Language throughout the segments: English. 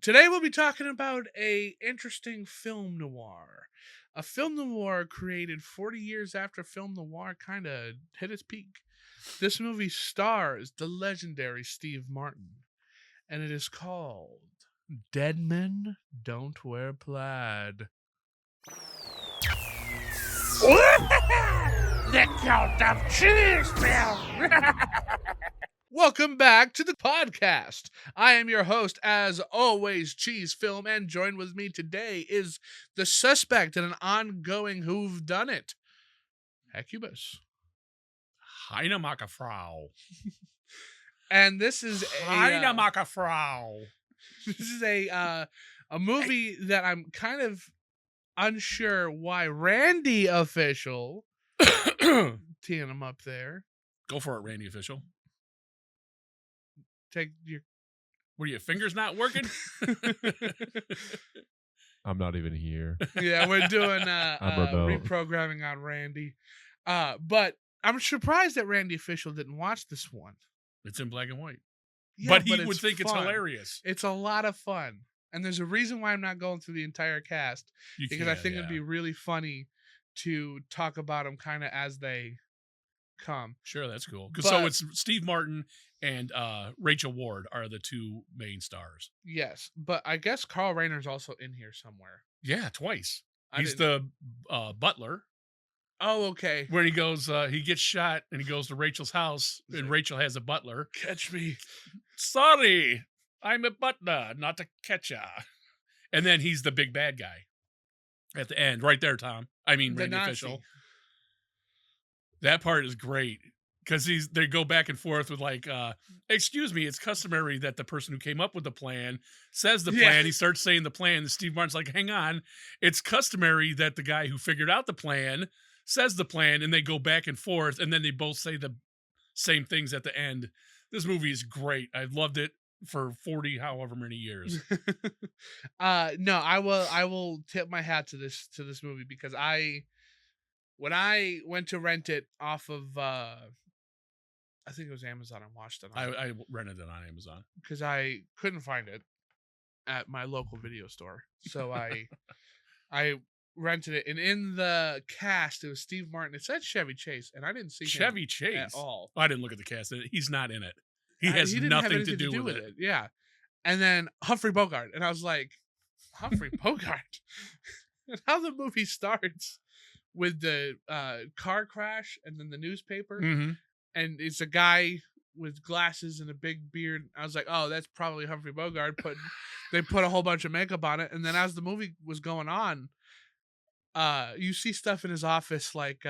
Today we'll be talking about a interesting film noir. A film noir created 40 years after film noir kind of hit its peak. This movie stars the legendary Steve Martin, and it is called Dead Men Don't Wear Plaid. The Cult of CheeseFilm. Welcome back to the podcast. I am your host, as always, CheeseFilm, and joined with me today is the suspect in an ongoing whodunit, Hecubus. Heine Frau. And this is Heine Frau. this is a movie that I'm kind of unsure why Randy Official teeing him up there. Go for it, Randy Official. Take your. Were your fingers not working? I'm not even here. Yeah, we're doing remote. reprogramming on Randy. But I'm surprised that Randy Official didn't watch this one. It's in black and white. Yeah, but he would it's think it's fun. hilarious. It's a lot of fun. And there's a reason why I'm not going through the entire cast. Because I think it'd be really funny to talk about them kind of as they come. Sure, that's cool. So it's Steve Martin and Rachel Ward are the two main stars. Yes, but I guess Carl Reiner's also in here somewhere. Yeah, twice. He's the butler. Oh, okay. When he goes, he gets shot and he goes to Rachel's house and Rachel has a butler. Catch me. Sorry, I'm a butler, not a catcher. And then he's the big bad guy at the end. Right there, Tom. I mean, Randy Official. That part is great because they go back and forth with like, excuse me, it's customary that the person who came up with the plan says the plan. Yeah. He starts saying the plan. And Steve Martin's like, hang on. It's customary that the guy who figured out the plan says the plan, and they go back and forth, and then they both say the same things at the end. This movie is great. I loved it for 40 however many years. No, I will tip my hat to this movie because when I went to rent it off of I think it was Amazon, I watched it on. I rented it on Amazon because I couldn't find it at my local video store. So I rented it, and in the cast it was Steve Martin. It said Chevy Chase, and I didn't see Chevy Chase at all. I didn't look at the cast. He's not in it. He has nothing to do with it. Yeah. And then Humphrey Bogart, and I was like, Humphrey Bogart. And how the movie starts with the car crash and then the newspaper, and it's a guy with glasses and a big beard. I was like, oh, that's probably Humphrey Bogart. They put a whole bunch of makeup on it, and then as the movie was going on, you see stuff in his office like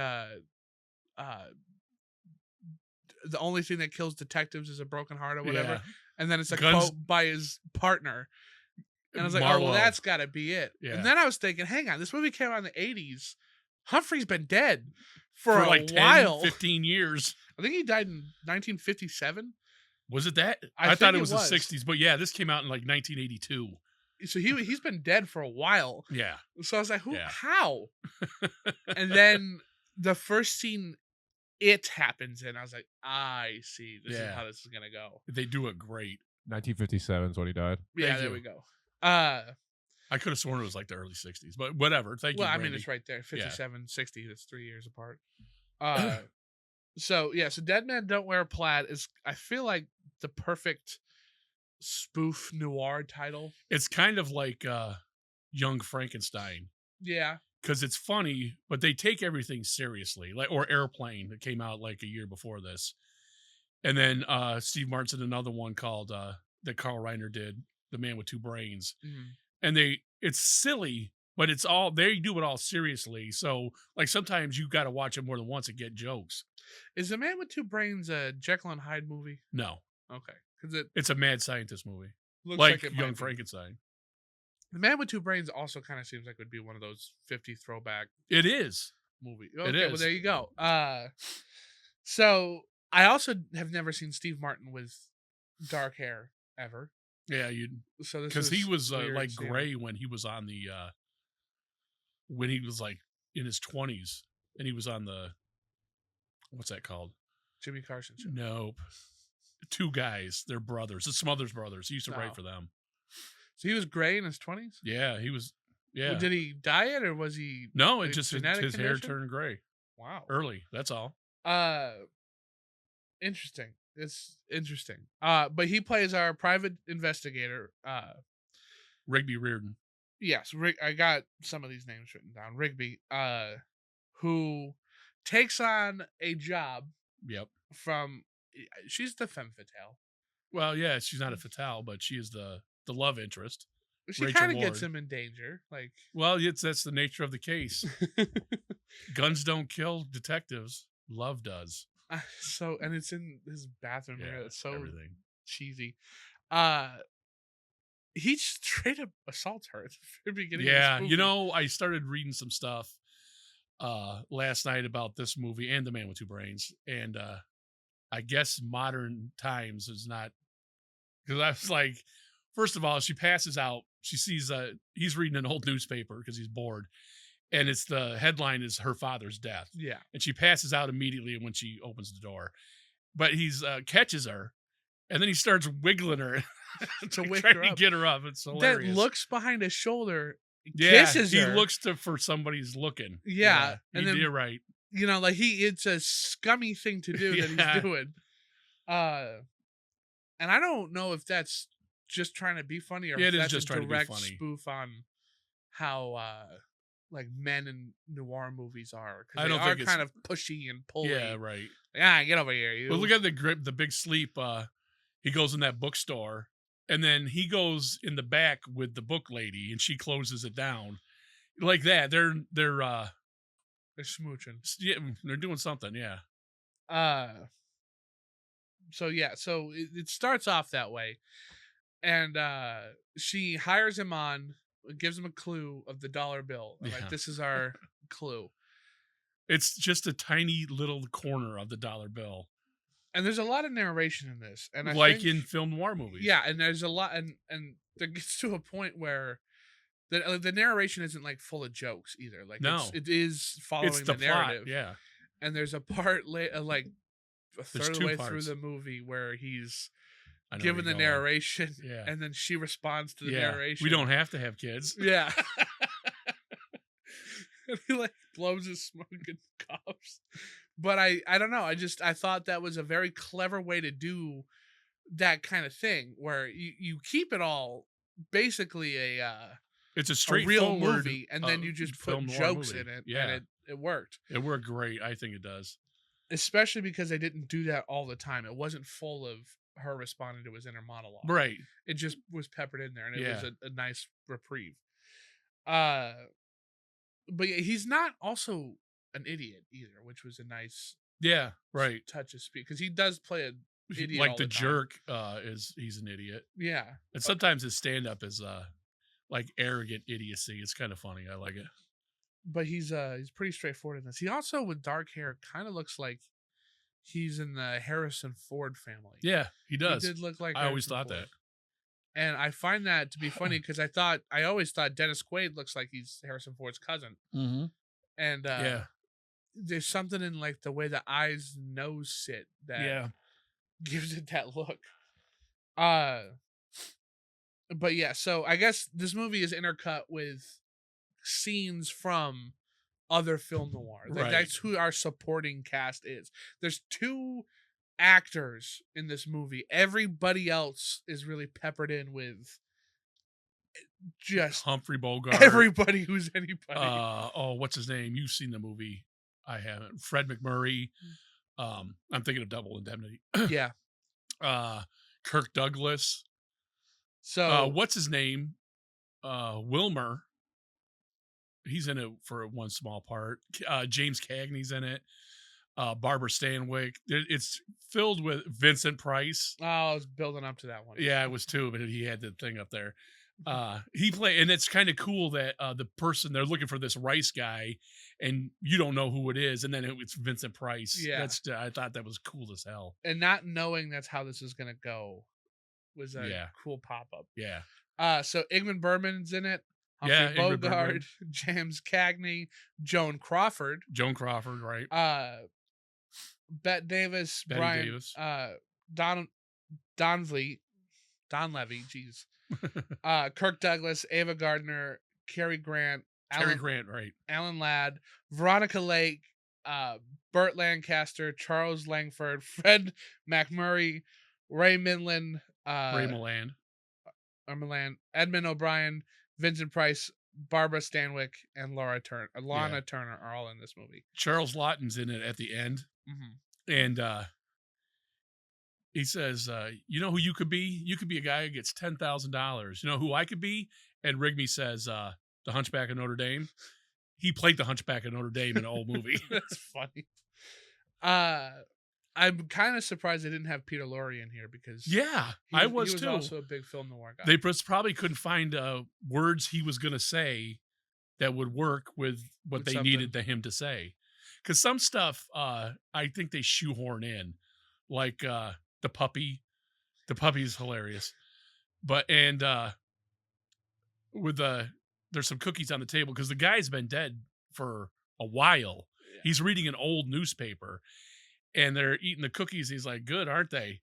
the only thing that kills detectives is a broken heart or whatever. Yeah. And then it's a quote by his partner. And I was like, oh, well, that's got to be it. Yeah. And then I was thinking, hang on, this movie came out in the 80s. Humphrey's been dead for like 10, 15 years. I think he died in 1957. Was it that? I thought it was the 60s. But yeah, this came out in like 1982. So he's been dead for a while. Yeah. So I was like, how? And then the first scene it happens in, I was like, I see. This is how this is going to go. They do it great. 1957 is when he died. Yeah, there we go. I could have sworn it was like the early 60s, but whatever. Thank you, Well, I Randy. mean, it's right there. 57, 60. That's 3 years apart. So Dead Men Don't Wear Plaid is, I feel like, the perfect spoof noir title. It's kind of like Young Frankenstein. Yeah. Because it's funny, but they take everything seriously. Or Airplane that came out like a year before this. And then Steve Martin did another one called that Carl Reiner did, The Man with Two Brains. Mm-hmm. And it's silly, but they do it all seriously. So like sometimes you got to watch it more than once and get jokes. Is The Man with Two Brains a Jekyll and Hyde movie? No. Okay. Because it's a mad scientist movie. Looks like Young Frankenstein. The Man with Two Brains also kind of seems like it would be one of those 50 throwback. It is. Movie. Okay, it is. Well, there you go. So I also have never seen Steve Martin with dark hair ever. Yeah, because he was like gray when he was on the when he was like in his 20s, and he was on the what's that called? Jimmy Carson show. Nope. Two guys, they're brothers. It's Smothers Brothers. He used to write for them. So he was gray in his 20s? Yeah, he was. Yeah. Well, did he dye it or was he? No, it like, just genetic his hair condition? turned gray Wow. early. That's all. Interesting. It's interesting. But he plays our private investigator. Rigby Reardon. Yes, I got some of these names written down. Rigby, who takes on a job Yep. from. She's the femme fatale. Well, yeah, she's not a fatale, but she is the love interest. She Rachel kind of gets Ward. him in danger. Like, Well, that's the nature of the case. Guns don't kill detectives. Love does. so, and it's in his bathroom Yeah, mirror. It's so everything. cheesy. He straight up assaults her at the very beginning. Yeah, of this you movie. know, I started reading some stuff last night about this movie and The Man with Two Brains, and I guess modern times is not, because I was like, first of all, she passes out. She sees he's reading an old newspaper because he's bored, and it's the headline is her father's death. Yeah, And she passes out immediately when she opens the door, but he's catches her, and then he starts wiggling her to wake trying her to up. get her up. It's hilarious. That looks behind his shoulder, Yeah, kisses he her. looks for somebody's looking. Yeah, and then you're right. you know, like it's a scummy thing to do that Yeah. he's doing. And I don't know if that's just trying to be funny or Yeah, if it is that's just a trying to be direct funny. spoof on how like men in noir movies are. I They don't are think it's- kind of pushy and pulley. Yeah, right. Get over here, you. But look at the Big Sleep. He goes in that bookstore, and then he goes in the back with the book lady, and she closes it down like that. They're smooching. yeah, they're doing something. Yeah. So it starts off that way, and she hires him on, gives him a clue of the dollar bill. Yeah. Like, this is our clue. It's just a tiny little corner of the dollar bill, And there's a lot of narration in this, and I like think, in film noir movies. yeah, and there's a lot, and there gets to a point where the narration isn't like full of jokes either. Like, No. it is following it's the narrative. plot. Yeah. And there's a part like a There's third of the two way parts. through the movie where he's I know given the where you're going. narration, Yeah. and then she responds to the Yeah. narration. We don't have to have kids. Yeah. And he like blows his smoke and coughs. But I don't know. I thought that was a very clever way to do that kind of thing where you keep it all basically It's a a straightforward real movie, and then you just put film noir jokes movie. in it, Yeah. and it worked. It worked great. I think it does. Especially because they didn't do that all the time. It wasn't full of her responding to his inner monologue. Right. It just was peppered in there, and it was Yeah. a nice reprieve. But yeah, he's not also an idiot either, which was a nice Yeah. Right. touch of speed, because he does play an idiot Like all the the time. jerk he's an idiot. Yeah, And sometimes his stand up is like arrogant idiocy. It's kind of funny. I like it. but he's pretty straightforward in this. He also, with dark hair, kind of looks like he's in the Harrison Ford family. Yeah, he does. He did look like I always Harrison thought Ford. that. And I find that to be funny because I always thought Dennis Quaid looks like he's Harrison Ford's cousin. Mm-hmm. And Yeah. there's something in like the way the eyes and nose sit that Yeah. gives it that look. But yeah, so I guess this movie is intercut with scenes from other film noir. Like, Right. that's who our supporting cast is. There's 2 actors in this movie. Everybody else is really peppered in with just Humphrey Bogart. everybody who's anybody. What's his name? You've seen the movie. I haven't. Fred McMurray. I'm thinking of Double Indemnity. Yeah. Kirk Douglas. So What's his name? Wilmer. He's in it for one small part. James Cagney's in it. Barbara Stanwyck. It's filled with Vincent Price. I was building up to that one. Yeah, it was too, but he had the thing up there. He played, and it's kind of cool that the person they're looking for, this Rice guy, and you don't know who it is, and then it's Vincent Price. Yeah. I thought that was cool as hell. And not knowing that's how this is gonna go was a cool pop up. Yeah, So Ingmar Bergman's in it. Humphrey Yeah, Ingmar Bogart, Bergman. James Cagney, Joan Crawford, Joan Crawford, right? Bette Davis, Betty Brian, Davis. Don Levy, jeez, Kirk Douglas, Ava Gardner, Cary Grant, Cary Grant, right? Alan Ladd, Veronica Lake, Burt Lancaster, Charles Langford, Fred McMurray, Ray Milland, Ray Milland. Edmund O'Brien, Vincent Price, Barbara Stanwyck, and Lana Yeah. Turner are all in this movie. Charles Laughton's in it at the end, and he says, "You know who you could be? You could be a guy who gets $10,000. You know who I could be?" And Rigby says, "The Hunchback of Notre Dame." He played the Hunchback of Notre Dame in an old movie. That's funny. I'm kind of surprised they didn't have Peter Lorre in here because I was he was too. also a big film noir guy. They probably couldn't find words he was going to say that would work with what they needed him to say. Because some stuff I think they shoehorn in, like the puppy. The puppy's hilarious. But there's some cookies on the table because the guy's been dead for a while. Yeah. He's reading an old newspaper. And they're eating the cookies. He's like, "Good, aren't they?"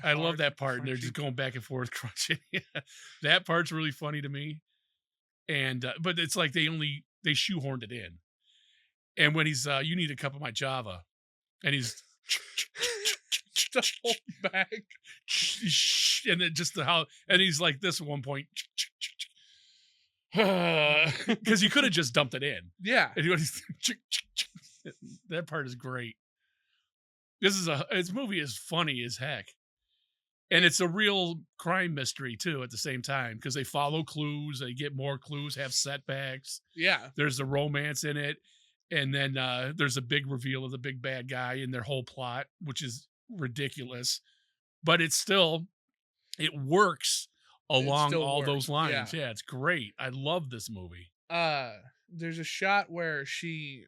I love that part. And they're just going back and forth crunching. That part's really funny to me. And but it's like they shoehorned it in. And when he's, "You need a cup of my Java," and he's the whole bag, and then just and he's like this at one point, because you could have just dumped it in. Yeah, and that part is great. This movie is funny as heck. And it's a real crime mystery too at the same time because they follow clues, they get more clues, have setbacks. Yeah. There's a romance in it. And then there's a big reveal of the big bad guy in their whole plot, which is ridiculous. But it works along all those lines. Yeah, it's great. I love this movie. There's a shot where she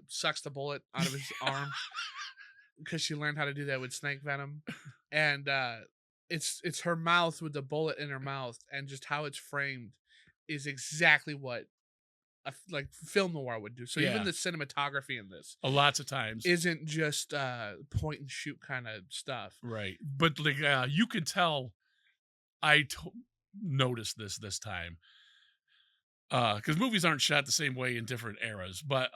sucks the bullet out of his arm. Because she learned how to do that with snake venom, and it's her mouth with the bullet in her mouth, and just how it's framed is exactly what like film noir would do. So even the cinematography in this, lots of times, isn't just point and shoot kind of stuff, right? But like you can tell, noticed this time because movies aren't shot the same way in different eras, but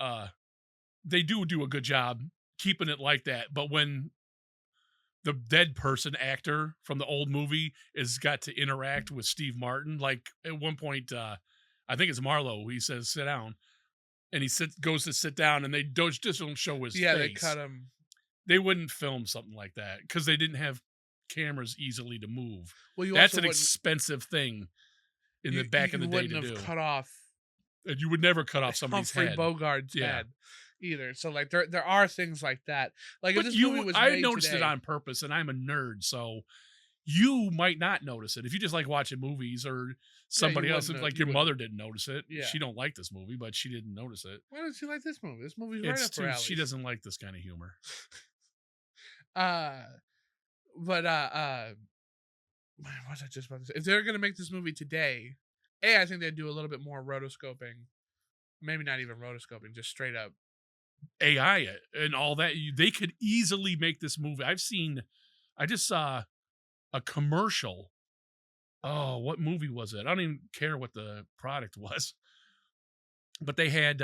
they do a good job keeping it like that. But when the dead person actor from the old movie has got to interact with Steve Martin, like at one point, I think it's Marlowe, he says, "Sit down," and he goes to sit down, and they just don't show his face. Yeah, they cut him. They wouldn't film something like that because they didn't have cameras easily to move. Well, that's an expensive thing in the back in the day to do. You wouldn't have cut off. And you would never cut off somebody's Humphrey head. Bogart's head. Either. So like there are things like that. Like but if this movie was made noticed today, it on purpose, and I'm a nerd, so you might not notice it if you just like watching movies, or somebody else like your mother didn't notice it. Yeah. She don't like this movie, but she didn't notice it. Why does she like this movie? This movie's right up her alley. She doesn't like this kind of humor. What was I just about to say? If they're gonna make this movie today, I think they'd do a little bit more rotoscoping. Maybe not even rotoscoping, just straight up AI and all that. They could easily make this movie. I just saw a commercial. Oh, what movie was it? I don't even care what the product was. But they had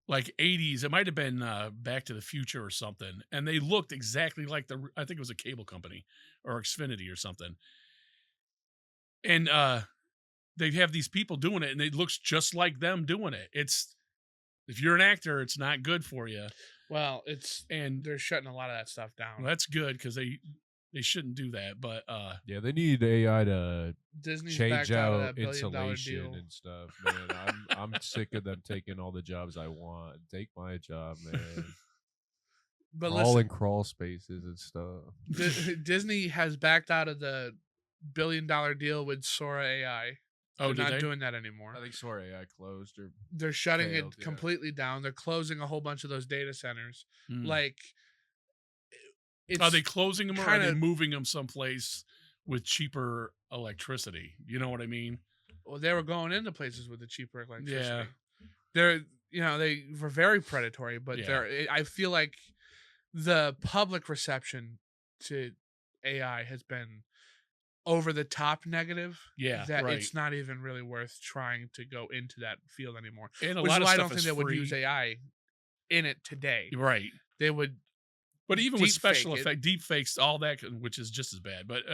like 80s. It might have been Back to the Future or something. And they looked exactly like I think it was a cable company or Xfinity or something. And they have these people doing it, and it looks just like them doing it. If you're an actor, it's not good for you. Well, they're shutting a lot of that stuff down. Well, that's good because they shouldn't do that. But yeah, they need AI to Disney's change out $1 billion insulation deal and stuff. Man, I'm sick of them taking all the jobs I want. Take my job, man. But all in crawl spaces and stuff. Disney has backed out of the $1 billion deal with Sora AI. Oh, they're not doing that anymore. I think Sora AI closed, or they're shutting it completely down. They're closing a whole bunch of those data centers. Like, are they closing them, or are they moving them someplace with cheaper electricity? You know what I mean? Well, they were going into places with the cheaper electricity. Yeah, they were very predatory, but I feel like the public reception to AI has been over the top negative. Yeah, That right. it's not even really worth trying to go into that field anymore. And a Which lot is of why I stuff don't think is they would use free. AI in it today. Right. They would. But even with special deep fake it. effect, deep fakes, all that, which is just as bad. But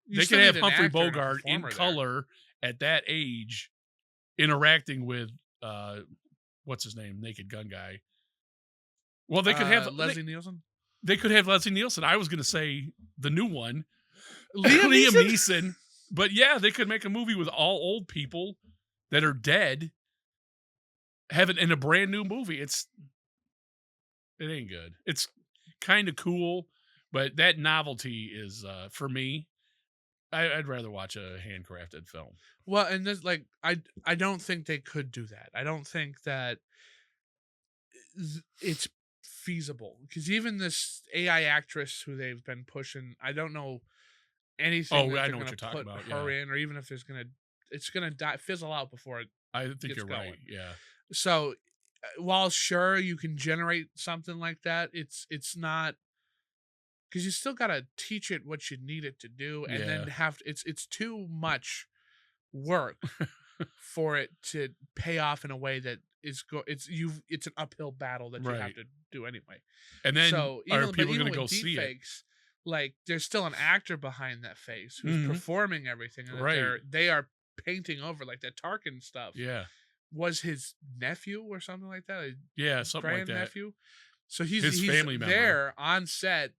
You they still could have need an Humphrey actor and a Bogart in performer there. color at that age, interacting with what's his name, Naked Gun guy. Well, they could have Leslie Nielsen. They could have Leslie Nielsen. I was going to say the new one, Liam Neeson. But yeah, they could make a movie with all old people that are dead, have it in a brand new movie. It ain't good. It's kind of cool, but that novelty is for me. I'd rather watch a handcrafted film. Well, and this, like, I don't think they could do that. I don't think that it's feasible, because even this AI actress who they've been pushing, I don't know anything. Oh, that I they're know what gonna you're talking put about. her in, or even if it's gonna die, fizzle out before it. I think gets you're going. right. Yeah. So, while sure you can generate something like that, it's not, because you still gotta teach it what you need it to do, and then it's too much work for it to pay off in a way that it's an uphill battle that you have to do anyway. And then so are people going to go see it? Like, there's still an actor behind that face who's performing everything, and they are painting over, like that Tarkin stuff. Yeah. Was his nephew or something like that? Yeah, something like that. Grandnephew. So he's family member there on set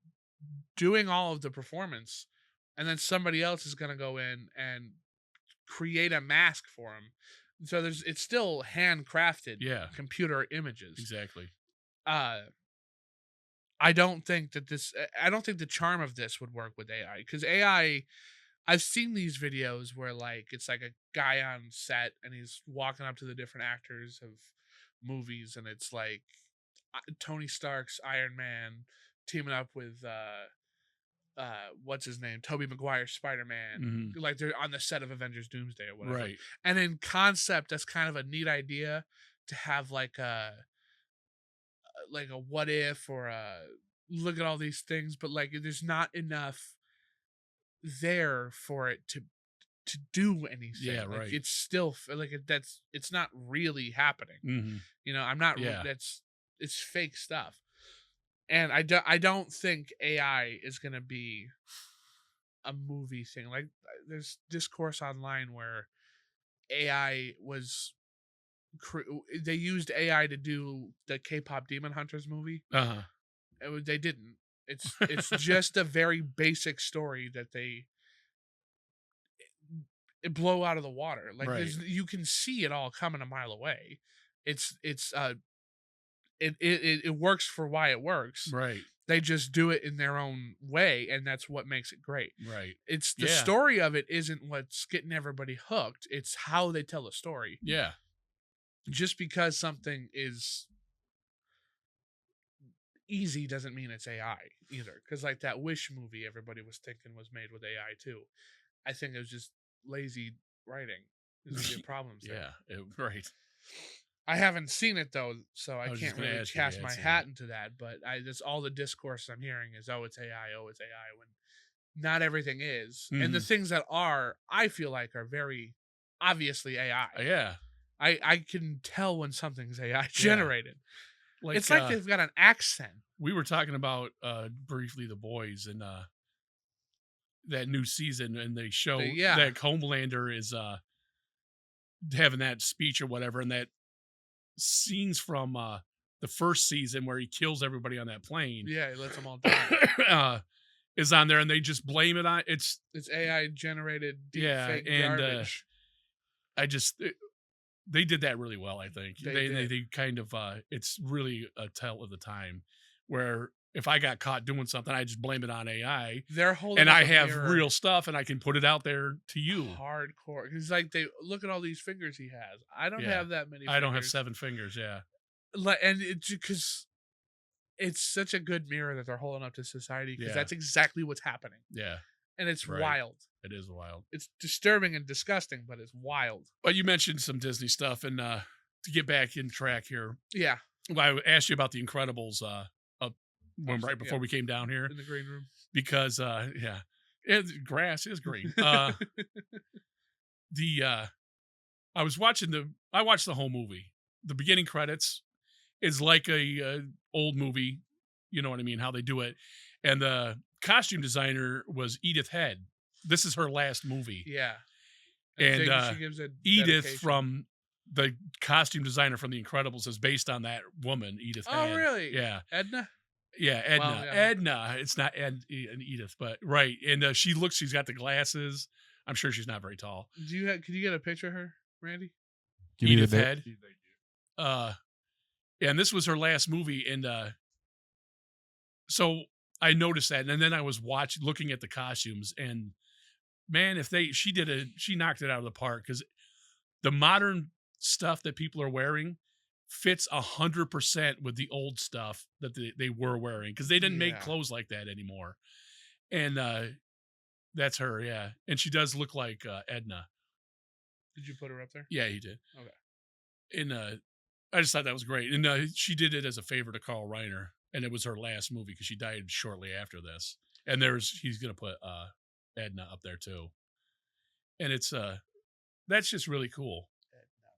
doing all of the performance, and then somebody else is going to go in and create a mask for him. So it's still handcrafted computer images. Exactly. I don't think the charm of this would work with AI, because AI, I've seen these videos where, like, it's like a guy on set and he's walking up to the different actors of movies, and it's like Tony Stark's Iron Man teaming up with what's his name, Tobey Maguire's Spider-Man, like they're on the set of Avengers Doomsday or whatever. Right. And in concept, that's kind of a neat idea to have, like a what if, or look at all these things, but like there's not enough there for it to do anything. Yeah, like, right. It's still like it's not really happening. You know, I'm not. It's fake stuff, and I don't think AI is gonna be a movie thing. Like, there's discourse online where AI was. They used AI to do the K-pop Demon Hunters movie. They didn't. It's just a very basic story that they blow out of the water. Like, you can see it all coming a mile away. It works for why it works. Right. They just do it in their own way, and that's what makes it great. Right. It's the story of it isn't what's getting everybody hooked. It's how they tell a story. Yeah. Just because something is easy doesn't mean it's AI either. Because, like, that Wish movie, everybody was thinking was made with AI too. I think it was just lazy writing. There's problems there. Yeah, right. I haven't seen it though, so I can't really cast my hat into that. But that's all the discourse I'm hearing is, oh, it's AI, when not everything is. And the things that are, I feel like, are very obviously AI. Yeah. I can tell when something's AI generated. Like, it's like they've got an accent. We were talking about briefly The Boys and that new season, and they show that Homelander is having that speech or whatever, and that scenes from the first season where he kills everybody on that plane. Yeah, he lets them all die. Is on there, and they just blame it on it's AI generated fake garbage. They did that really well, I think. They kind of it's really a tell of the time where if I got caught doing something, I just blame it on AI. They're holding and up I a have mirror. real stuff, and I can put it out there to you. Hardcore. Because, like, they look at all these fingers he has. I don't have that many fingers. I don't have 7 fingers, yeah. And it's because it's such a good mirror that they're holding up to society, because that's exactly what's happening. Yeah. And it's wild. It is wild. It's disturbing and disgusting, but it's wild. But you mentioned some Disney stuff, and to get back in track here. Yeah. Well, I asked you about The Incredibles right before we came down here. In the green room. Because, Grass is green. I watched the whole movie. The beginning credits is like a old movie. You know what I mean? How they do it. And the costume designer was Edith Head. This is her last movie. Yeah. And she gives a Edith dedication. from the costume designer from The Incredibles is based on that woman, Edith Head. Oh, really? Yeah. Edna? Yeah, Edna. Well, yeah. Edna. It's not and Edith, but right. And she's got the glasses. I'm sure she's not very tall. Can you get a picture of her, Randy? Edith Head. And this was her last movie, and so I noticed that, and then I was looking at the costumes, and man, she knocked it out of the park, because the modern stuff that people are wearing fits 100% with the old stuff that they were wearing, because they didn't make clothes like that anymore. And that's her, yeah. And she does look like Edna. Did you put her up there? Yeah, he did. Okay. And I just thought that was great. And she did it as a favor to Carl Reiner, and it was her last movie because she died shortly after this. And he's going to put Edna up there too. And it's that's just really cool.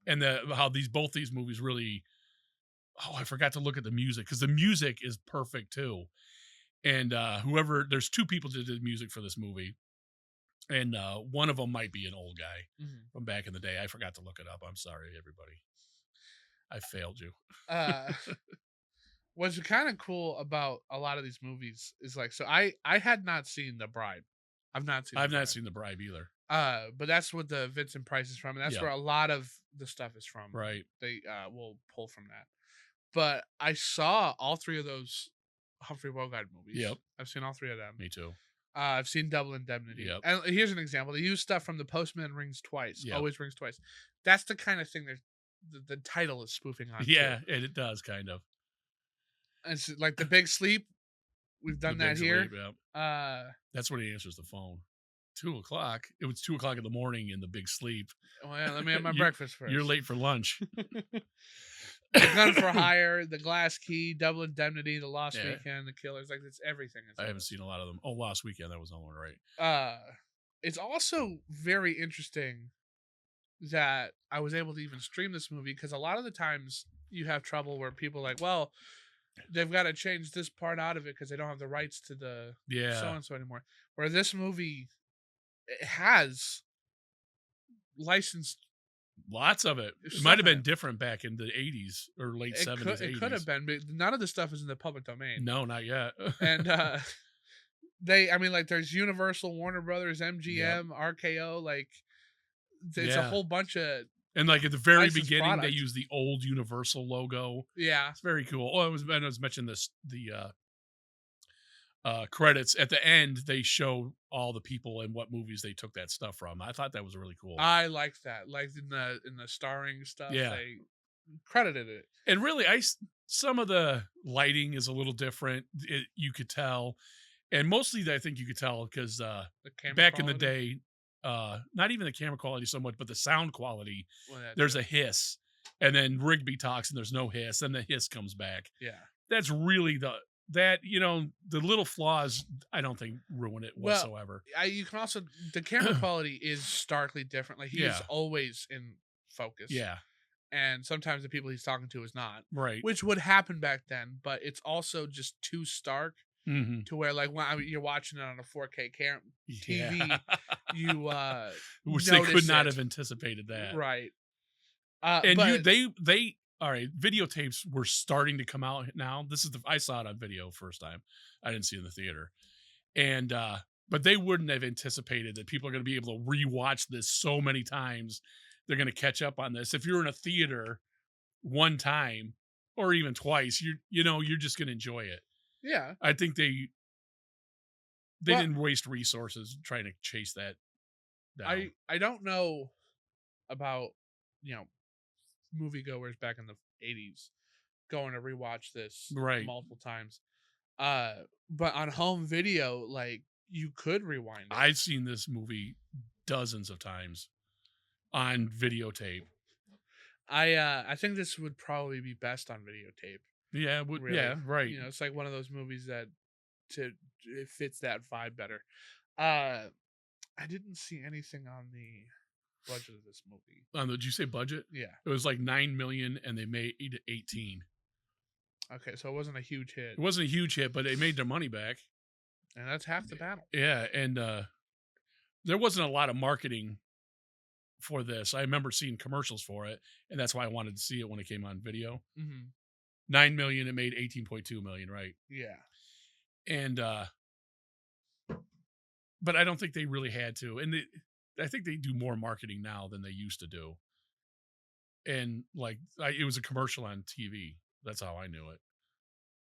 And how both these movies really, I forgot to look at the music, because the music is perfect too. And there's two people that did music for this movie, and one of them might be an old guy from back in the day. I forgot to look it up. I'm sorry, everybody. I failed you. What's kind of cool about a lot of these movies is like, so I had not seen The Bride. I've not seen The Bride either. But that's what the Vincent Price is from, and that's where a lot of the stuff is from. Right. They will pull from that. But I saw all three of those Humphrey Bogart movies. Yep. I've seen all three of them. Me too. I've seen Double Indemnity. Yep. And here's an example. They use stuff from The Postman Rings Twice. Yep. Always Rings Twice. That's the kind of thing that the title is spoofing on. Yeah, and it does, kind of. It's like The Big Sleep. We've done that here. Sleep, yep. That's when he answers the phone. 2:00. It was 2:00 in the morning in The Big Sleep. Well, yeah, let me have my breakfast first. You're late for lunch. The Gun for Hire, The Glass Key, Double Indemnity, The Lost Weekend, The Killers. Like, it's everything. I haven't seen a lot of them. Oh, Lost Weekend. That was the one, right? It's also very interesting that I was able to even stream this movie, because a lot of the times you have trouble where people are like, well, they've got to change this part out of it because they don't have the rights to the so-and-so anymore. Where this movie, it has licensed lots of it. It might have been different back in the 80s or late 70s, 80s. It could have been, but none of the stuff is in the public domain. No, not yet. And there's Universal, Warner Brothers, MGM, RKO, like, it's a whole bunch of. And like at the very beginning, product. They use the old Universal logo. Yeah, it's very cool. Oh, I was mentioning this. The credits at the end, they show all the people and what movies they took that stuff from. I thought that was really cool. I liked that. Like in the starring stuff, they credited it. And really, some of the lighting is a little different. You could tell, and mostly I think you could tell because back quality in the day. Not even the camera quality so much, but the sound quality. Well, there's a hiss, and then Rigby talks, and there's no hiss, and the hiss comes back. Yeah, that's really the little flaws. I don't think ruin it whatsoever. You can also the camera quality is starkly different. Like he's always in focus. Yeah, and sometimes the people he's talking to is not. Right, which would happen back then, but it's also just too stark. Mm-hmm. To where, like, when you're watching it on a 4K TV, you which they could not have anticipated that, right? And they all right. Videotapes were starting to come out now. I saw it on video first time. I didn't see it in the theater, and but they wouldn't have anticipated that people are going to be able to rewatch this so many times. They're going to catch up on this. If you're in a theater one time or even twice, you're just going to enjoy it. Yeah, I think they didn't waste resources trying to chase that down. I don't know about moviegoers back in the 80s going to rewatch this multiple times. But on home video, like, you could rewind it. I've seen this movie dozens of times on videotape. I think this would probably be best on videotape. Yeah, really. Yeah, right. It's like one of those movies that it fits that vibe better. I didn't see anything on the budget of this movie. Did you say budget? Yeah. It was like 9 million, and they made 18. Okay, so it wasn't a huge hit, It wasn't a huge hit, but they made their money back. and that's half the battle. Yeah, and there wasn't a lot of marketing for this. I remember seeing commercials for it, and that's why I wanted to see it when it came on video. Mm-hmm. 9 million, it made 18.2 million, right? Yeah. And but I don't think they really had to. And I think they do more marketing now than they used to do. And like it was a commercial on TV. That's how I knew it.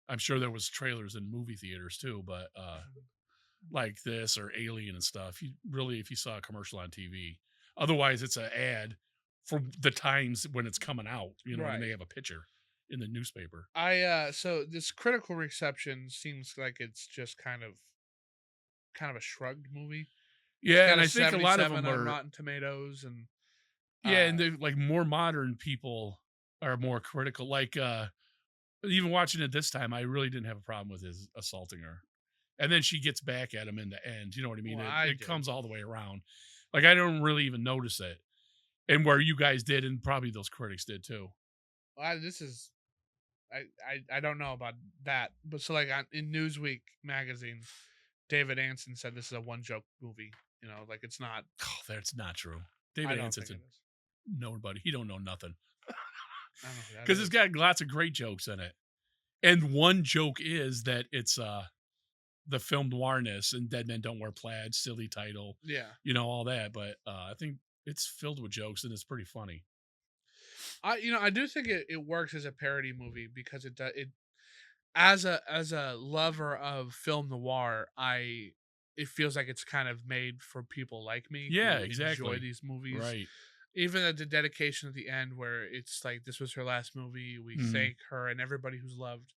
I'm sure there was trailers in movie theaters too, but like this or Alien and stuff, if you saw a commercial on TV. Otherwise, it's an ad for the times when it's coming out, Right. and they have a picture in the newspaper. So this critical reception seems like it's just kind of a shrugged movie. Yeah, and I think a lot of them on are Rotten Tomatoes, and and they're like more modern people are more critical. Like even watching it this time, I really didn't have a problem with his assaulting her. And then she gets back at him in the end. You know what I mean? Well, it comes all the way around. Like I don't really even notice it. And where you guys did, and probably those critics did too. I don't know about that, but so like in Newsweek magazine, David Anson said this is a one joke movie. Like it's not. Oh, that's not true. David Anson's nobody. He don't know nothing. Because it's got lots of great jokes in it. And one joke is that it's the film noirness and Dead Men Don't Wear Plaid, silly title. Yeah. All that. But I think it's filled with jokes and it's pretty funny. I do think it works as a parody movie because it as a lover of film noir, it feels like it's kind of made for people like me. Yeah, who exactly. Enjoy these movies, right? Even at the dedication at the end, where it's like this was her last movie. We thank her and everybody who's loved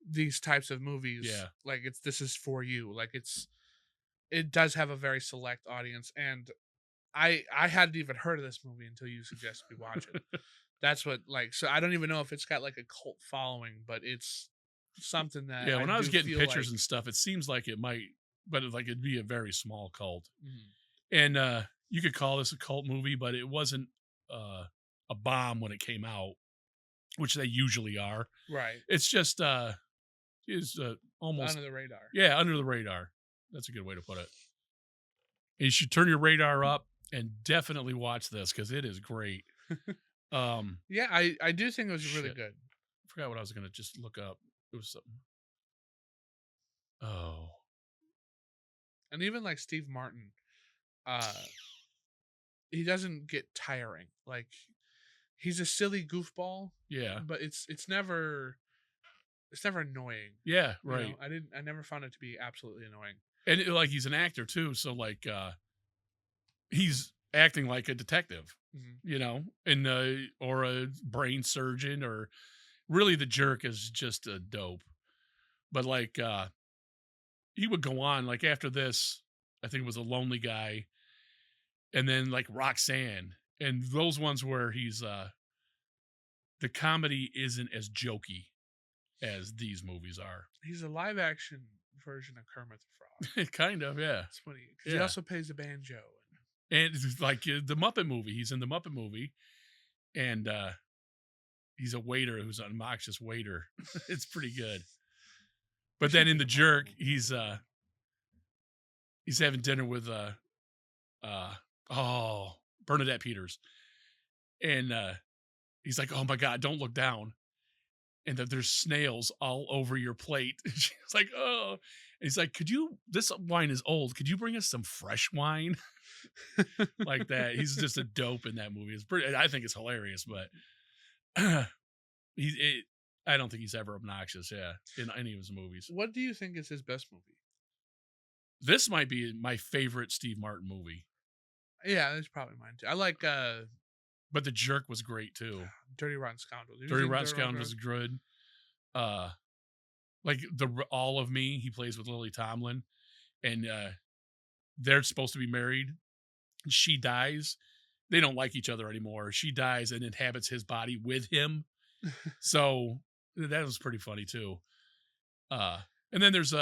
these types of movies. Yeah, like this is for you. Like it does have a very select audience, and I hadn't even heard of this movie until you suggested we watch it. That's what so I don't even know if it's got like a cult following, but it's something that when I was getting pictures and stuff, it seems like it might, but it'd be a very small cult. And you could call this a cult movie, but it wasn't a bomb when it came out, which they usually are. Right. It's just is almost under the radar. Yeah, under the radar. That's a good way to put it. And you should turn your radar up and definitely watch this because it is great. Yeah, I do think it was really good. I forgot what I was gonna just look up. It was something. Oh. And even like Steve Martin, he doesn't get tiring. Like he's a silly goofball. Yeah. But it's never annoying. Yeah, right. I never found it to be absolutely annoying. And he's an actor too, so like he's acting like a detective, and or a brain surgeon, or really the jerk is just a dope. But like he would go on like after this, I think it was A Lonely Guy, and then like Roxanne, and those ones where he's the comedy isn't as jokey as these movies are. He's a live action version of Kermit the Frog. Kind of, yeah. It's funny. He also plays the banjo. And it's like the Muppet movie. He's in the Muppet movie. And he's a waiter who's an obnoxious waiter. It's pretty good. But then in The Jerk, he's having dinner with Bernadette Peters. And he's like, oh my God, don't look down. And that there's snails all over your plate. She's like, oh. And he's like, this wine is old. Could you bring us some fresh wine? Like that. He's just a dope in that movie. I think it's hilarious, but I don't think he's ever obnoxious, in any of his movies. What do you think is his best movie? This might be my favorite Steve Martin movie. Yeah, that's probably mine too. I like but The Jerk was great too. Dirty Rotten Scoundrel. Dirty Rotten Scoundrel was good. Like All of Me, he plays with Lily Tomlin, and they're supposed to be married. She dies. They don't like each other anymore. She dies and inhabits his body with him. So that was pretty funny too. And then there's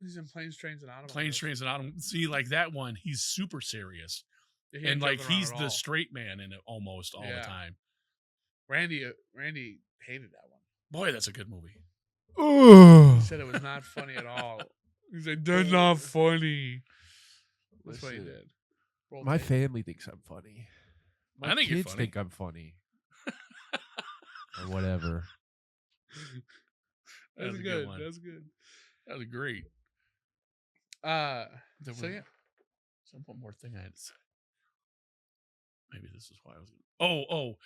He's in Planes, Trains, and Automobiles. Planes, Trains, and Automobiles. See, like that one, he's super serious. He ain't And like joking around he's at the all. straight man in it almost all the time. Randy hated that one. Boy, that's a good movie. He said it was not funny at all. He's like, they're not funny. That's what he did. My family thinks I'm funny. My I think you're kids funny. think I'm funny. Or whatever. That's good. That's good. That was great. So yeah. One more thing I had to say. Maybe this is why I was. Oh,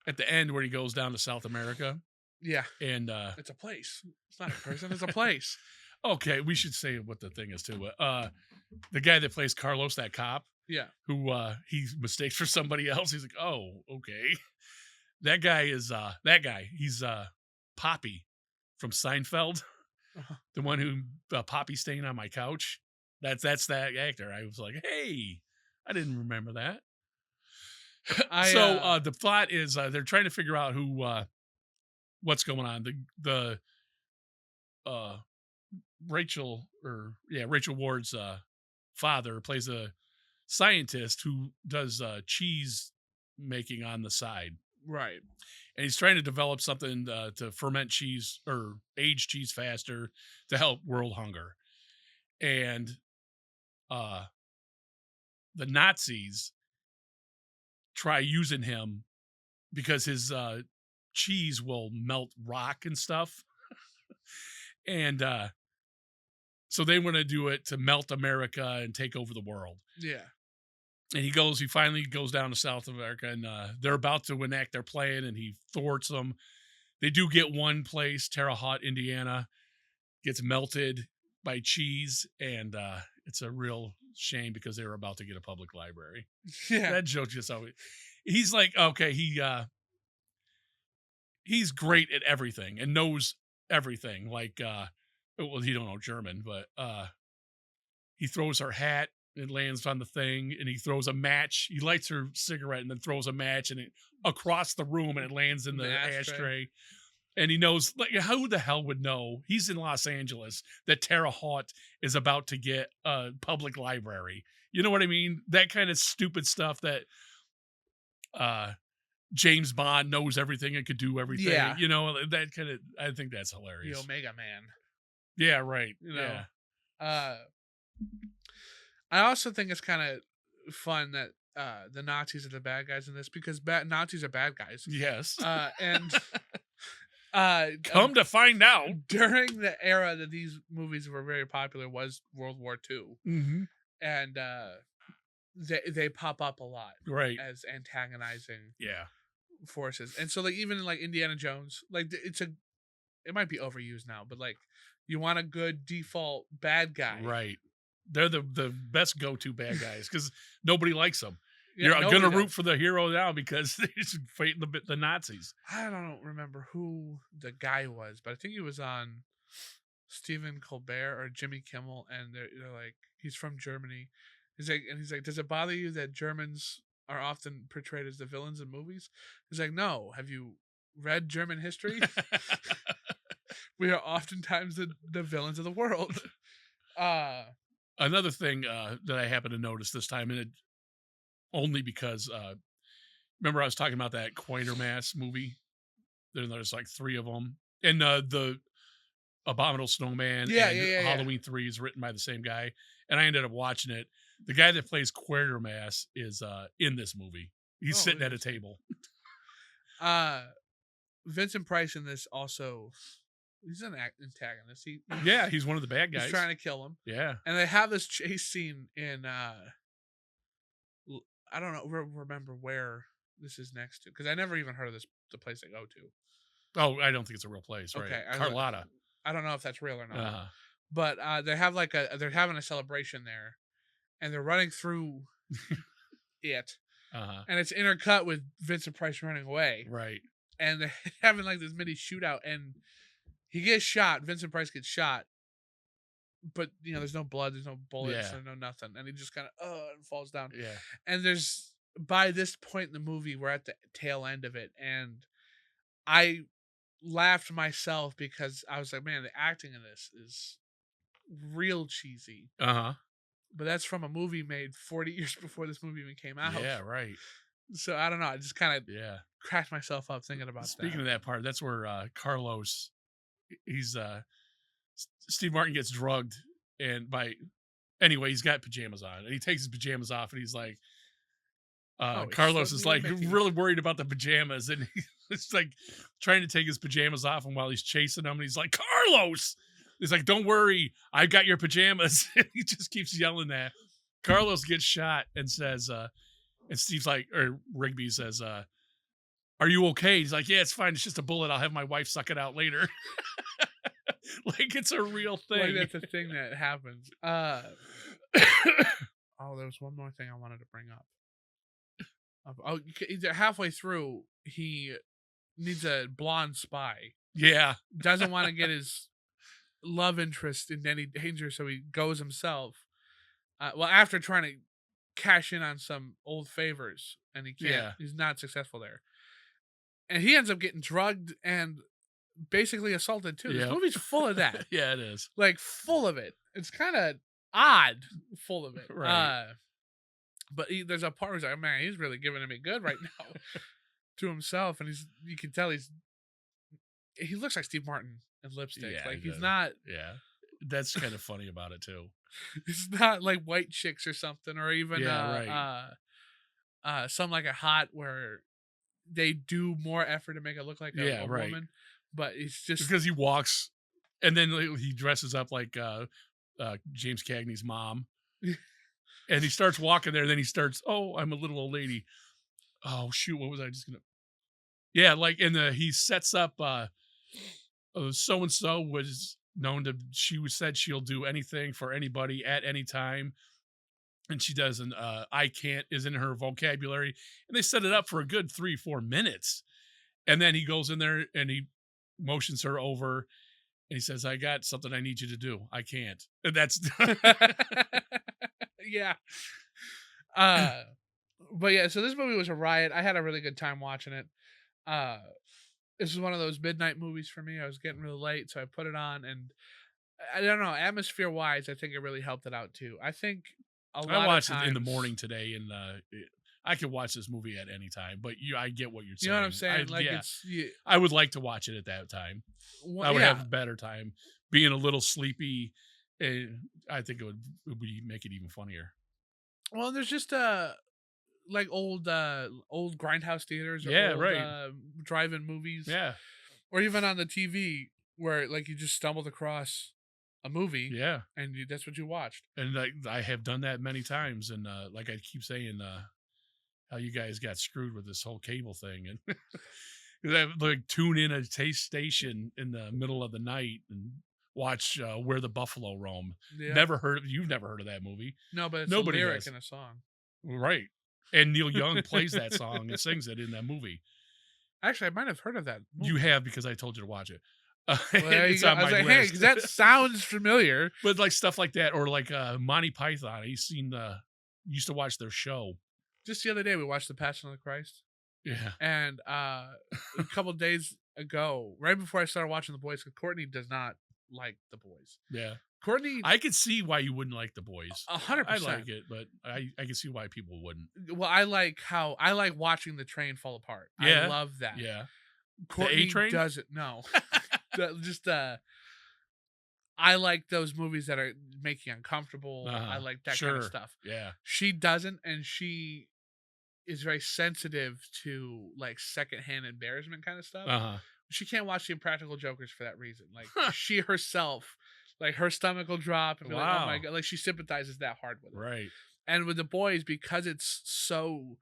at the end where he goes down to South America. Yeah. And it's a place. It's not a person. It's a place. Okay, we should say what the thing is too. The guy that plays Carlos, that cop. Yeah. Who he mistakes for somebody else. He's like, oh, okay. That guy is He's Poppy from Seinfeld. Uh-huh. The one who Poppy staying on my couch. That's that actor. I was like, hey, I didn't remember that. The plot is they're trying to figure out what's going on. The Rachel Ward's father plays a scientist who does cheese making on the side. Right. And he's trying to develop something to ferment cheese or age cheese faster to help world hunger. And the Nazis try using him because his cheese will melt rock and stuff. And so they want to do it to melt America and take over the world. Yeah. And he finally goes down to South America, and they're about to enact their plan, and he thwarts them. They do get one place, Terre Haute, Indiana, gets melted by cheese, and it's a real shame because they were about to get a public library. Yeah. That joke just always... He's like, okay, he's great at everything and knows everything. Like, well, he don't know German, but he throws her hat, it lands on the thing, and he throws a match. He lights her cigarette and then throws a match and it across the room, and it lands in the ashtray. And he knows, like, who the hell would know? He's in Los Angeles that Terre Haute is about to get a public library. You know what I mean? That kind of stupid stuff that James Bond knows everything and could do everything. Yeah. You know, that kind of, I think that's hilarious. The Omega Man. Yeah, right. You know? Yeah. I also think it's kind of fun that the Nazis are the bad guys in this because Nazis are bad guys. Yes. And come to find out, during the era that these movies were very popular was World War II. Mm-hmm. And they pop up a lot, right, as antagonizing forces. And so, like, even in like Indiana Jones, like it might be overused now, but like you want a good default bad guy, right? They're the best go-to bad guys because nobody likes them. Yeah, You're gonna root for the hero now because they're just fighting the Nazis. I don't remember who the guy was, but I think he was on Stephen Colbert or Jimmy Kimmel, and they're like, he's from Germany. He's like, does it bother you that Germans are often portrayed as the villains in movies? He's like, no. Have you read German history? We are oftentimes the villains of the world. Another thing that I happened to notice this time, and it only because remember I was talking about that Quatermass movie? There's like 3 of them, and the Abominable Snowman and Halloween 3 is written by the same guy, and I ended up watching it. The guy that plays Quatermass is in this movie. He's sitting at a table. Vincent Price in this also, he's an antagonist. He's one of the bad guys. He's trying to kill him. Yeah. And they have this chase scene in, I don't know, remember where this is next to, because I never even heard of the place they go to. Oh, I don't think it's a real place, right? Okay, Carlotta. I don't know if that's real or not. But they have they're having a celebration there, and they're running through it, and it's intercut with Vincent Price running away, right? And they're having like this mini shootout, and he gets shot. Vincent Price gets shot, but there's no blood, there's no bullets, there's no nothing, and he just kind of and falls down. Yeah. And by this point in the movie, we're at the tail end of it, and I laughed myself because I was like, man, the acting in this is real cheesy. Uh-huh. But that's from a movie made 40 years before this movie even came out. Yeah, right. So I don't know. I just kind of Yeah. cracked myself up thinking about Speaking of that part, that's where Carlos, he's Steve Martin gets drugged anyway, he's got pajamas on and he takes his pajamas off and he's like, Carlos is like really worried about the pajamas and he's like trying to take his pajamas off, and while he's chasing him, and he's like, Carlos, he's like, don't worry, I got your pajamas. And he just keeps yelling that. Carlos gets shot and says, and Steve's like, or Rigby says, are you okay? He's like, yeah, it's fine. It's just a bullet. I'll have my wife suck it out later. Like it's a real thing. Like that's a thing that happens. Oh, there was one more thing I wanted to bring up. Halfway through, he needs a blonde spy. Yeah. Doesn't want to get his love interest in any danger, so he goes himself. After trying to cash in on some old favors, and he can't. Yeah. He's not successful there. And he ends up getting drugged and basically assaulted too. This movie's full of that. Yeah, it is. Like full of it. It's kind of odd, full of it. Right. But there's a part where he's like, man, he's really giving it me good right now to himself, and you can tell he looks like Steve Martin in lipstick. Yeah, like he's not. Yeah, that's kind of funny about it too. It's not like White Chicks or something, or even some like a Hot where they do more effort to make it look like a woman. But it's just because he walks, and then he dresses up like James Cagney's mom. And he starts walking there, and then he starts, oh, I'm a little old lady. Oh, shoot, what was I just going to... Yeah, like, he sets up, so-and-so was known to... She said she'll do anything for anybody at any time. And she doesn't, I can't is in her vocabulary. And they set it up for a good 3-4 minutes. And then he goes in there, and he motions her over, and he says, I got something I need you to do. I can't. And that's... Yeah. But yeah, so this movie was a riot. I had a really good time watching it. This was one of those midnight movies for me. I was getting really late, so I put it on, and I don't know, atmosphere wise, I think it really helped it out too. I think I watched it in the morning today, and I could watch this movie at any time, but I get what you're saying. You know what I'm saying? I would like to watch it at that time. Well, I would have a better time. Being a little sleepy, I think it would make it even funnier. Well, there's just like old grindhouse theaters, or old, drive-in movies, or even on the TV where like you just stumbled across a movie, and that's what you watched. And I have done that many times, and like I keep saying, how you guys got screwed with this whole cable thing, and like tune in a taste station in the middle of the night and watch Where the Buffalo Roam. You've never heard of that movie. No, but it's nobody a lyric in a song. Right. And Neil Young plays that song and sings it in that movie. Actually, I might have heard of that movie. You have, because I told you to watch it. It's on my list. Hey, because that sounds familiar. But like stuff like that, or like Monty Python. Used to watch their show. Just the other day, we watched The Passion of the Christ. Yeah. And a couple days ago, right before I started watching The Boys, because Courtney does not like The Boys. Yeah. Courtney, I could see why you wouldn't like The Boys. 100%. I like it, but I can see why people wouldn't. Well, I like watching the train fall apart. Yeah. I love that. Yeah. Courtney the A-Train doesn't. No. Just I like those movies that are making you uncomfortable. I like that kind of stuff. Yeah. She doesn't, and she is very sensitive to like secondhand embarrassment kind of stuff. She can't watch The Impractical Jokers for that reason. Like she herself, like her stomach will drop and be like, oh my God, like she sympathizes that hard with it. Right. And with The Boys, because it's so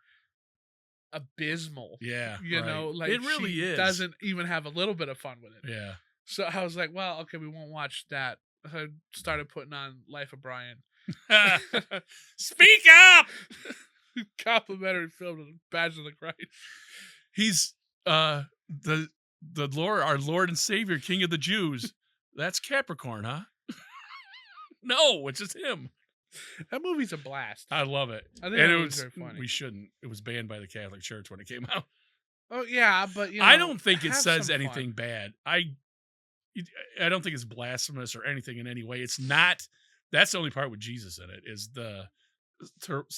abysmal. Yeah. You know, like it really she doesn't even have a little bit of fun with it. Yeah. So I was like, well, okay, we won't watch that. So I started putting on Life of Brian. Speak up! Complimentary film to The Passion of the Christ. He's the Lord, our Lord and Savior, King of the Jews. That's Capricorn, huh? No, it's just him. That movie's a blast. I love it. I think it was very funny. We shouldn't. It was banned by the Catholic Church when it came out. Oh yeah, but I don't think it says anything bad. I don't think it's blasphemous or anything in any way. It's not. That's the only part with Jesus in it is the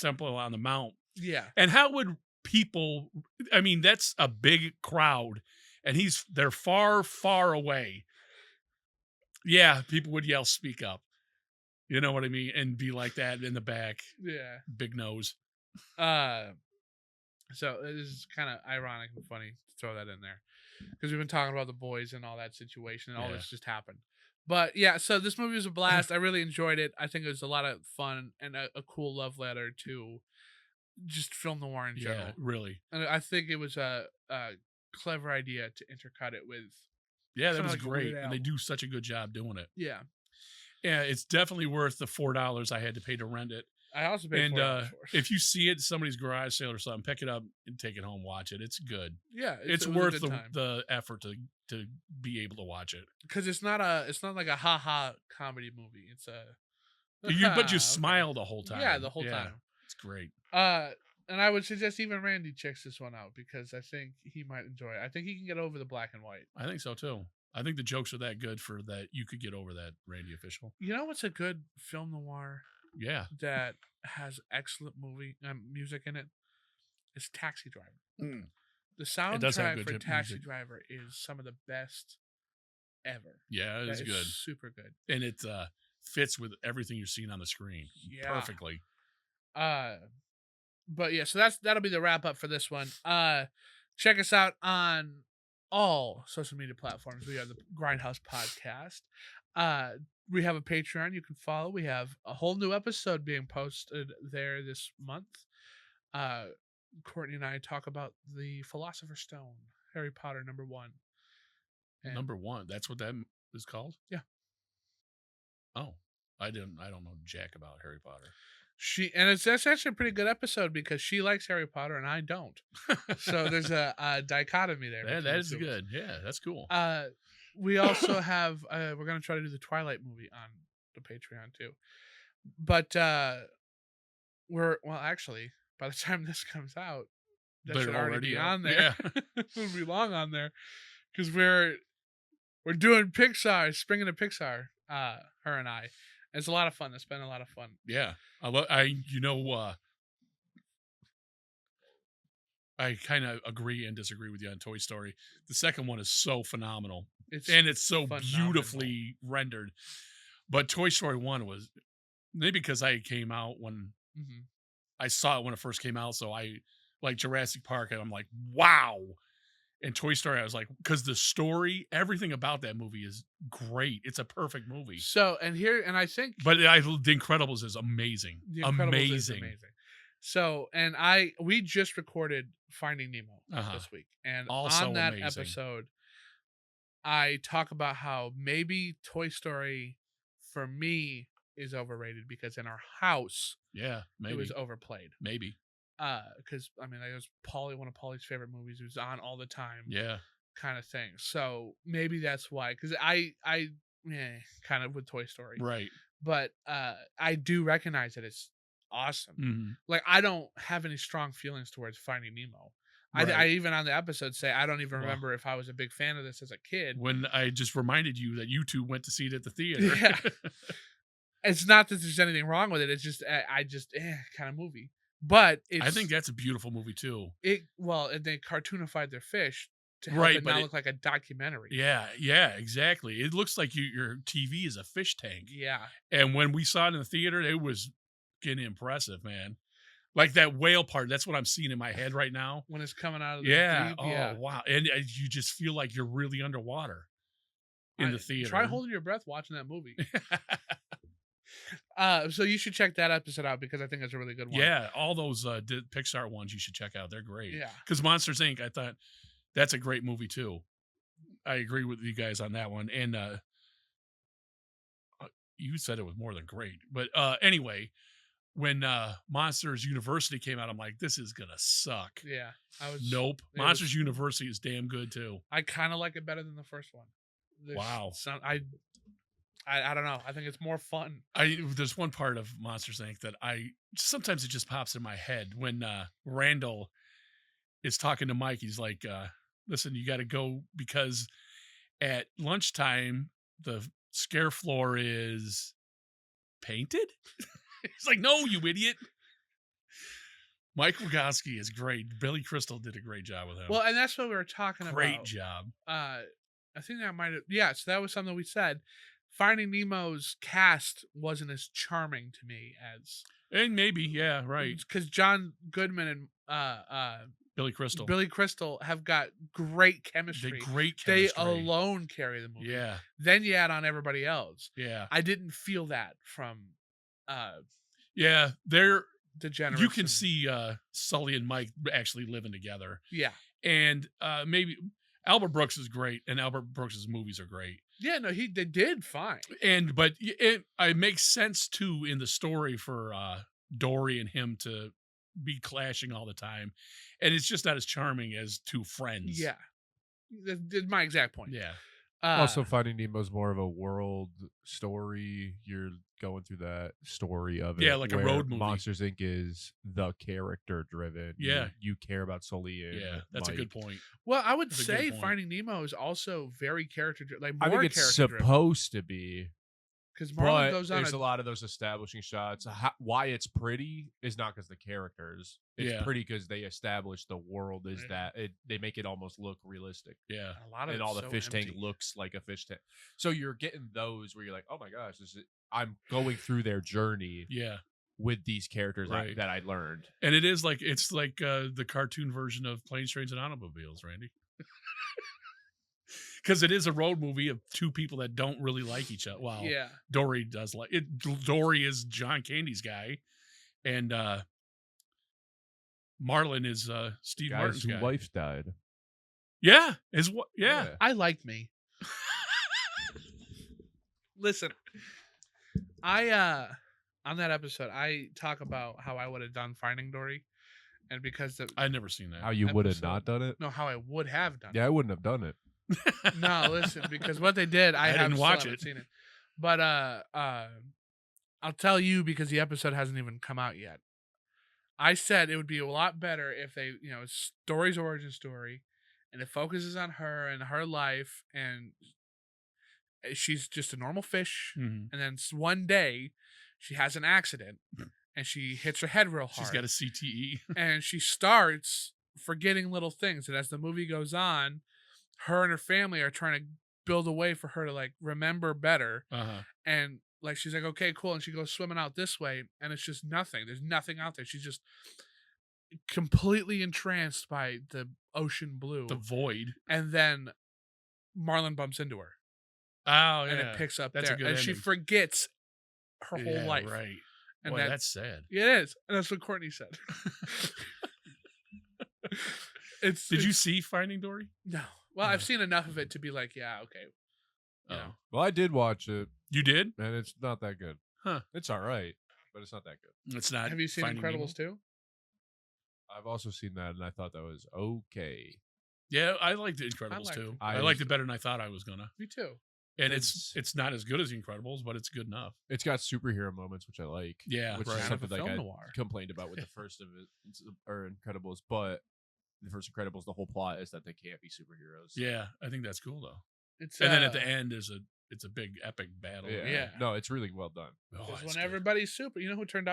temple on the mount. Yeah. And how would people? I mean, that's a big crowd, and they're far, far away. Yeah, people would yell, "Speak up." You know what I mean? And be like that in the back. Yeah. Big nose. So it is kind of ironic and funny to throw that in there because we've been talking about the boys and all that situation and all this just happened. But yeah, so this movie was a blast. I really enjoyed it. I think it was a lot of fun and a cool love letter to just film noir in general. Yeah, really. And I think it was a clever idea to intercut it with. Yeah, that was great. And they do such a good job doing it. Yeah. Yeah, it's definitely worth the $4 I had to pay to rent it. I also paid $4 for it. If you see it at somebody's garage sale or something, pick it up and take it home, watch it. It's good. Yeah, it's worth the effort to be able to watch it. Because it's not like a ha comedy movie. It's but you smile the whole time. Yeah, the whole time. It's great. And I would suggest even Randy checks this one out because I think he might enjoy it. I think he can get over the black and white. I think so too. I think the jokes are that good for that you could get over that, Randy Official. You know what's a good film noir? Yeah. That has excellent music in it. It's Taxi Driver. Mm. The soundtrack for Taxi Driver is some of the best ever. Yeah, it's good. Super good. And it fits with everything you're seeing on the screen perfectly. But yeah, so that'll be the wrap up for this one. Check us out on all social media platforms. We are the Grindhouse Podcast. We have a Patreon you can follow. We have a whole new episode being posted there this month. Courtney and I talk about the Philosopher's Stone, Harry Potter #1. Number 1. That's what that is called? Yeah. Oh, I don't know jack about Harry Potter. That's actually a pretty good episode because she likes Harry Potter and I don't. So there's a dichotomy there. That is good. Yeah, that's cool. We also have we're gonna try to do the Twilight movie on the Patreon too. But actually, by the time this comes out, that should already be on there. Yeah. It'll be long on there because we're doing Pixar, spring into Pixar. Her and I. It's a lot of fun. It's been a lot of fun. Yeah, I kind of agree and disagree with you on Toy Story. The second one is so phenomenal. It's so beautifully rendered. But Toy Story 1 was maybe because I came out when I saw it when it first came out. So I like Jurassic Park and I'm like, wow. And Toy Story, I was like, because the story, everything about that movie is great. It's a perfect movie. So, I think... But The Incredibles is amazing. The Incredibles is amazing. So, we just recorded Finding Nemo this week. And also on that amazing. episode, I talk about how maybe Toy Story, for me, is overrated because in our house, it was overplayed. Maybe. Because that was one of Paulie's favorite movies. It was on all the time. Yeah. Kind of thing. So maybe that's why. Because I kind of with Toy Story. Right. But I do recognize that it's awesome. Mm-hmm. Like, I don't have any strong feelings towards Finding Nemo. Right. I even on the episode say I don't even remember if I was a big fan of this as a kid. When I just reminded you that you two went to see it at the theater. Yeah. It's not that there's anything wrong with it. It's just kind of movie. But I think that's a beautiful movie too. And they cartoonified their fish to help it now look like a documentary. Yeah, exactly. It looks like your TV is a fish tank. Yeah. And when we saw it in the theater, it was getting impressive, man. Like that whale part, that's what I'm seeing in my head right now. When it's coming out of the deep. Oh, wow. And you just feel like you're really underwater in the theater. Try holding your breath watching that movie. So you should check that episode out because I think it's a really good one. Yeah, all those Pixar ones you should check out. They're great. Yeah. Because Monsters, Inc., I thought that's a great movie too. I agree with you guys on that one. And you said it was more than great. But anyway, when Monsters University came out, I'm like, this is going to suck. Yeah. Nope. Monsters University is damn good too. I kind of like it better than the first one. Wow. I don't know. I think it's more fun. There's one part of Monsters Inc. that sometimes it just pops in my head when Randall is talking to Mike. He's like, listen, you got to go because, at lunchtime, the scare floor is painted. He's like, no, you idiot. Mike Wagowski is great. Billy Crystal did a great job with him. Well, and that's what we were talking great about. job. I think that might have. Yeah, so that was something we said. Finding Nemo's cast wasn't as charming to me as. And maybe, yeah, right. Because John Goodman and Billy Crystal. Billy Crystal have got great chemistry. They alone carry the movie. Yeah. Then you add on everybody else. Yeah. I didn't feel that from. Yeah, they're degenerate. You can see Sully and Mike actually living together. Yeah. And maybe Albert Brooks is great, and Albert Brooks' movies are great. Yeah, no, they did fine. But it makes sense too in the story for Dory and him to be clashing all the time, and it's just not as charming as two friends. Yeah, that's my exact point. Yeah. Also, Finding Nemo is more of a world story. You're going through that story of it. Yeah, like a road movie. Monsters Inc. is the character driven. Yeah. You care about Sully and that's Mike. a good point. Well, I would say Finding Nemo is also very character driven. I think it's supposed to be. Because Marlon goes on. There's a lot of those establishing shots. Why it's pretty is not because the characters. It's pretty because they establish the world is that they make it almost look realistic. Yeah, a lot of and all the fish empty. tank looks like a fish tank. So you're getting those where you're like, oh my gosh, I'm going through their journey. Yeah, with these characters that I learned, and it's like the cartoon version of Planes, Trains, and Automobiles, Randy. Because it is a road movie of two people that don't really like each other. Well, yeah. Dory does like it. Dory is John Candy's guy, and Marlon is Steve Martin's guy. Whose wife died. Yeah, yeah. I like me. Listen, I on that episode I talk about how I would have done Finding Dory, and because I'd never seen that. How you would have not done it? No, how I would have done. Yeah, I wouldn't have done it. No, listen, because what they did, I didn't watch it. Seen it. But I'll tell you because the episode hasn't even come out yet. I said it would be a lot better if they, Dory's origin story, and it focuses on her and her life, and she's just a normal fish, and then one day she has an accident, and she hits her head real hard. She's got a CTE, and she starts forgetting little things, and as the movie goes on, her and her family are trying to build a way for her to remember better. And she's like, okay, cool. And she goes swimming out this way, and it's just nothing. There's nothing out there. She's just completely entranced by the ocean blue, the void. And then Marlon bumps into her. Oh, yeah. And it picks up that's there. A good and ending. She forgets her whole life. Right. And boy, that's sad. It is. And that's what Courtney said. Did you see Finding Dory? No. Well, I've seen enough of it to be like, yeah, okay. Well, I did watch it. You did? And it's not that good. Huh. It's all right, but it's not that good. It's not. Have you seen Finding Incredibles 2? I've also seen that, and I thought that was okay. Yeah, I liked The Incredibles too. I liked it better than I thought I was gonna. Me too. And it's not as good as The Incredibles, but it's good enough. It's got superhero moments, which I like. Yeah, which is something like I complained about with the first of it, or Incredibles. But the first Incredibles, the whole plot is that they can't be superheroes. Yeah, I think that's cool though. It's and then at the end it's a big epic battle. Yeah. No, it's really well done. Because when everybody's super, you know who turned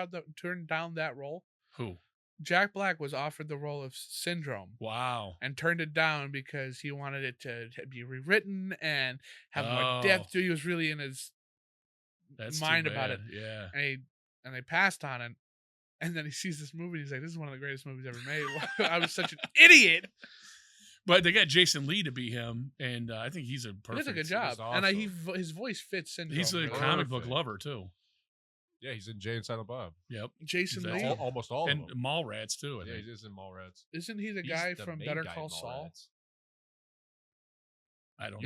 down that role? Who? Jack Black was offered the role of Syndrome. Wow. And turned it down because he wanted it to be rewritten and have more depth. He was really in his mind about it. Yeah. And they passed on it. And then he sees this movie and he's like, this is one of the greatest movies ever made. I was such an idiot. But they got Jason Lee to be him, and I think he's a perfect. He did a good job. Awesome. And his voice fits Syndrome. He's a comic book lover too. Yeah, he's in Jay and Silent Bob. Yep. Jason Lee. Almost all and of them. Mallrats too. Yeah, he is in Mallrats. Isn't he the guy from Better Call Saul? I don't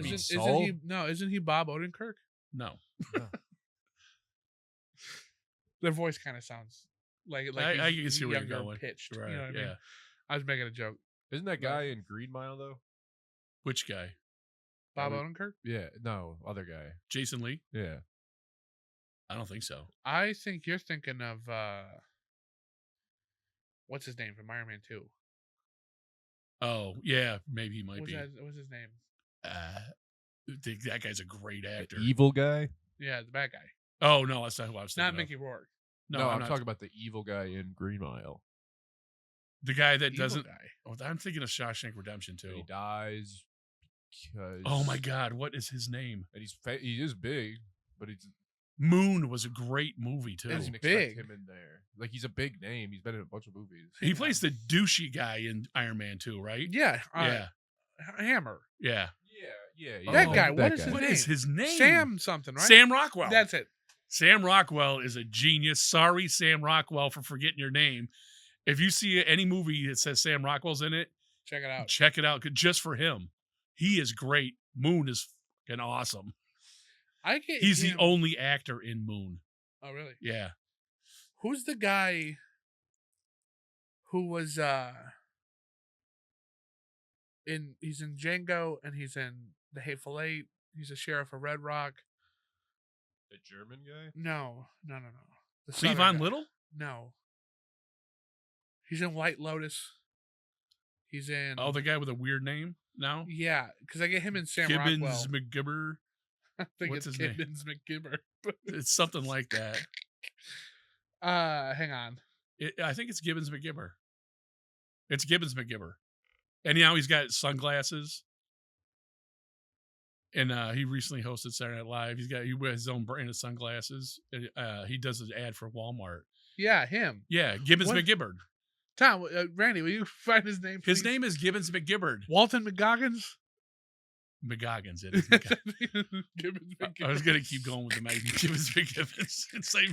know. Isn't he Bob Odenkirk? No. Their voice kind of sounds like I can see where you're going. Pitched. Right, You know what I mean? I was making a joke. Isn't that guy in Green Mile though? Which guy? Bob Odenkirk? Yeah, no, other guy. Jason Lee? Yeah. I don't think so. I think you're thinking of what's his name from Iron Man 2? Oh, yeah, maybe he might be. What's his name? That guy's a great actor. The evil guy? Yeah, the bad guy. Oh no, that's not who I was thinking. Not of. Mickey Rourke. No, I'm not talking about the evil guy in Green Mile. the guy that Evil doesn't. guy. Oh, I'm thinking of Shawshank Redemption And he too. dies because. Oh my God, what is his name? And he is big, but he's. Moon was a great movie too. I It's didn't big. expect him in there. Like he's a big name. He's been in a bunch of movies. He plays the douchey guy in Iron Man 2, right? Yeah. Yeah. Hammer. Yeah. Yeah. That guy, that what is his What name? is his name? Sam something, right? Sam Rockwell. That's it. Sam Rockwell is a genius. Sorry, Sam Rockwell, for forgetting your name. If you see any movie that says Sam Rockwell's in it, Check it out. check it out just for him. He is great. Moon is fucking awesome. He's the only actor in Moon. Oh, really? Yeah. Who's the guy who was he's in Django and he's in The Hateful Eight. He's a sheriff of Red Rock. The German guy? No. The Southern Cleavon guy. Little? No. He's in White Lotus. He's in Oh, the guy with a weird name now? yeah, because I get him in Sam Gibbons Rockwell. McGibber. I think what's it's his name? Gibbons McGibber. It's something like that. Hang on. I think it's Gibbons McGibber. It's Gibbons McGibber. And now he's got sunglasses. And he recently hosted Saturday Night Live. He wears his own brand of sunglasses. He does an ad for Walmart. Yeah, him. Yeah, Gibbons What? McGibbard. Tom, Randy, will you find his name? His please? name is Gibbons McGibbard. Walton McGoggins. McGoggins. It is McGoggins. Gibbons I was going to keep going with the Gibbons McGibbons. It's like,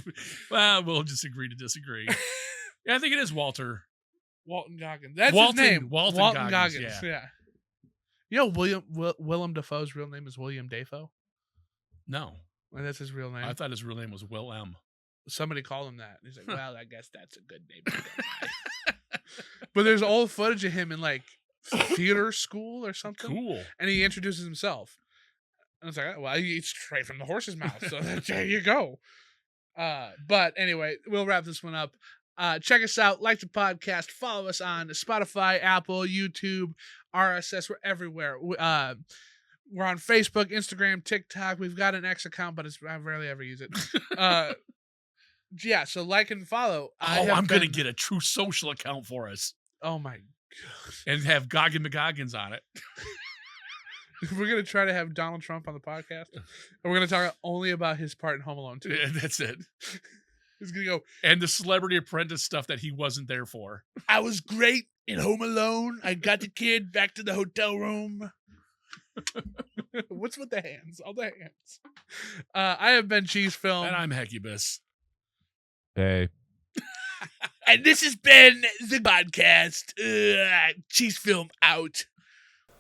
well, we'll just agree to disagree. Yeah, I think it is Walter. Walton Goggins. That's Walton- his name. Walton Goggins, Yeah. You know, Willem Dafoe's real name is William Dafoe. No, Like, that's his real name. I thought his real name was Will M. Somebody called him that. He's like, well, I guess that's a good name to go by. But there's old footage of him in like theater school or something. Cool. And he introduces himself. And I was like, well, he eats straight from the horse's mouth. So there you go. But anyway, we'll wrap this one up. Check us out. Like the podcast. Follow us on Spotify, Apple, YouTube, RSS. We're everywhere. We're on Facebook, Instagram, TikTok. We've got an X account, but I rarely ever use it. Yeah, so like and follow. I'm going to get a True Social account for us. Oh my god. And have Goggin McGoggins on it. We're going to try to have Donald Trump on the podcast. And we're going to talk only about his part in Home Alone 2. Yeah, that's it. He's going to go, And the Celebrity Apprentice stuff that he wasn't there for. I was great in Home Alone. I got the kid back to the hotel room. What's with the hands? All the hands. I have been CheeseFilm. And I'm Hecubus. Hey. And this has been the podcast. CheeseFilm out.